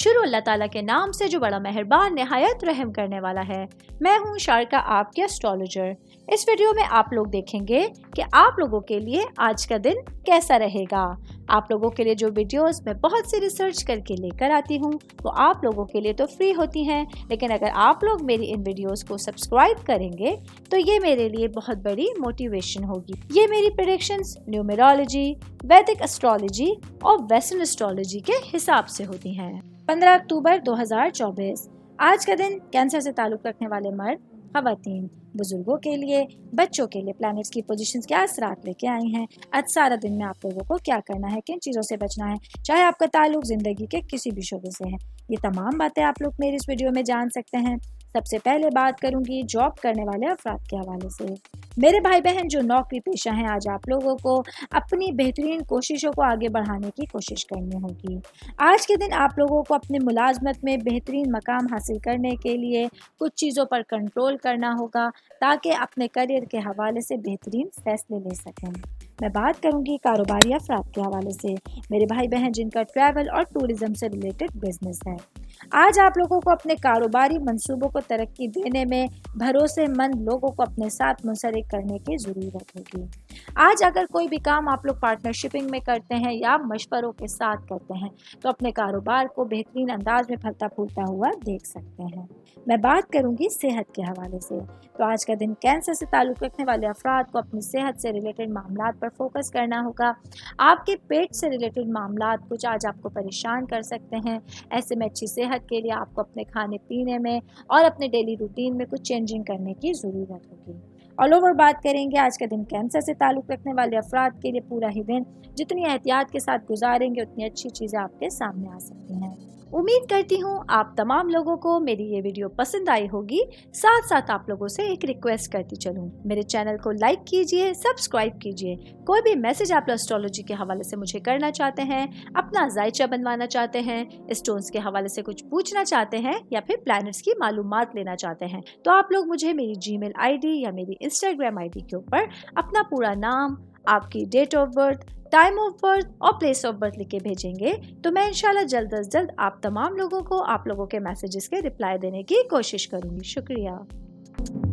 شروع اللہ تعالیٰ کے نام سے جو بڑا مہربان نہایت رحم کرنے والا ہے۔ میں ہوں شارکا، آپ کے اسٹرالوجر۔ اس ویڈیو میں آپ لوگ دیکھیں گے کہ آپ لوگوں کے لیے آج کا دن کیسا رہے گا۔ آپ لوگوں کے لیے جو ویڈیوز میں بہت سی ریسرچ کر کے لے کر آتی ہوں وہ آپ لوگوں کے لیے تو فری ہوتی ہیں، لیکن اگر آپ لوگ میری ان ویڈیوز کو سبسکرائب کریں گے تو یہ میرے لیے بہت بڑی موٹیویشن ہوگی۔ یہ میری پریڈکشنز نیومرولوجی، ویدک اسٹرالوجی اور ویسٹرن اسٹرالوجی کے حساب سے ہوتی ہیں۔ 15 اکتوبر 2024 آج کا دن کینسر سے تعلق رکھنے والے مرد، خواتین، بزرگوں کے لیے، بچوں کے لیے پلانٹس کی پوزیشنز کیا اثرات لے کے آئی ہیں۔ آج سارا دن میں آپ لوگوں کو کیا کرنا ہے، کن چیزوں سے بچنا ہے، چاہے آپ کا تعلق زندگی کے کسی بھی شعبے سے ہے، یہ تمام باتیں آپ لوگ میری اس ویڈیو میں جان سکتے ہیں۔ سب سے پہلے بات کروں گی جاب کرنے والے افراد کے حوالے سے۔ میرے بھائی بہن جو نوکری پیشہ ہیں، آج آپ لوگوں کو اپنی بہترین کوششوں کو آگے بڑھانے کی کوشش کرنی ہوگی۔ آج کے دن آپ لوگوں کو اپنے ملازمت میں بہترین مقام حاصل کرنے کے لیے کچھ چیزوں پر کنٹرول کرنا ہوگا تاکہ اپنے کریئر کے حوالے سے بہترین فیصلے لے سکیں۔ میں بات کروں گی کاروباری افراد کے حوالے سے۔ میرے بھائی بہن جن کا ٹریول اور ٹورزم سے ریلیٹڈ بزنس ہے، آج آپ لوگوں کو اپنے کاروباری منصوبوں کو ترقی دینے میں بھروسے مند لوگوں کو اپنے ساتھ منسلک کرنے کی ضرورت ہوگی۔ آج اگر کوئی بھی کام آپ لوگ پارٹنرشپنگ میں کرتے ہیں یا مشوروں کے ساتھ کرتے ہیں تو اپنے کاروبار کو بہترین انداز میں پھلتا پھولتا ہوا دیکھ سکتے ہیں۔ میں بات کروں گی صحت کے حوالے سے، تو آج کا دن کینسر سے تعلق رکھنے والے افراد کو اپنی صحت سے ریلیٹڈ معاملات پر فوکس کرنا ہوگا۔ آپ کے پیٹ سے ریلیٹڈ معاملات کچھ آج آپ کو پریشان کر سکتے ہیں، ایسے میں اچھی صحت کے لیے آپ کو اپنے کھانے پینے میں اور اپنے ڈیلی روٹین میں کچھ چینجنگ کرنے کی ضرورت ہوگی۔ آل اوور بات کریں گے آج کا دن کینسر سے تعلق رکھنے والے افراد کے لیے پورا ہی دن جتنی احتیاط کے ساتھ گزاریں گے اتنی اچھی چیزیں آپ کے سامنے آ سکتی ہیں۔ امید کرتی ہوں آپ تمام لوگوں کو میری یہ ویڈیو پسند آئی ہوگی۔ ساتھ ساتھ آپ لوگوں سے ایک ریکویسٹ کرتی چلوں، میرے چینل کو لائک کیجئے، سبسکرائب کیجئے۔ کوئی بھی میسج آپ اسٹرالوجی کے حوالے سے مجھے کرنا چاہتے ہیں، اپنا ذائچہ بنوانا چاہتے ہیں، اسٹونز کے حوالے سے کچھ پوچھنا چاہتے ہیں یا پھر پلانٹس کی معلومات لینا چاہتے ہیں تو آپ لوگ مجھے میری جی میل آئی ڈی یا میری انسٹاگرام آئی ڈی کے اوپر اپنا پورا نام، آپ کی date of birth, time of birth اور پلیس آف برتھ لکھ کے بھیجیں گے تو میں انشاءاللہ جلد از جلد آپ تمام لوگوں کو آپ لوگوں کے میسیجز کے رپلائی دینے کی کوشش کروں گی۔ شکریہ۔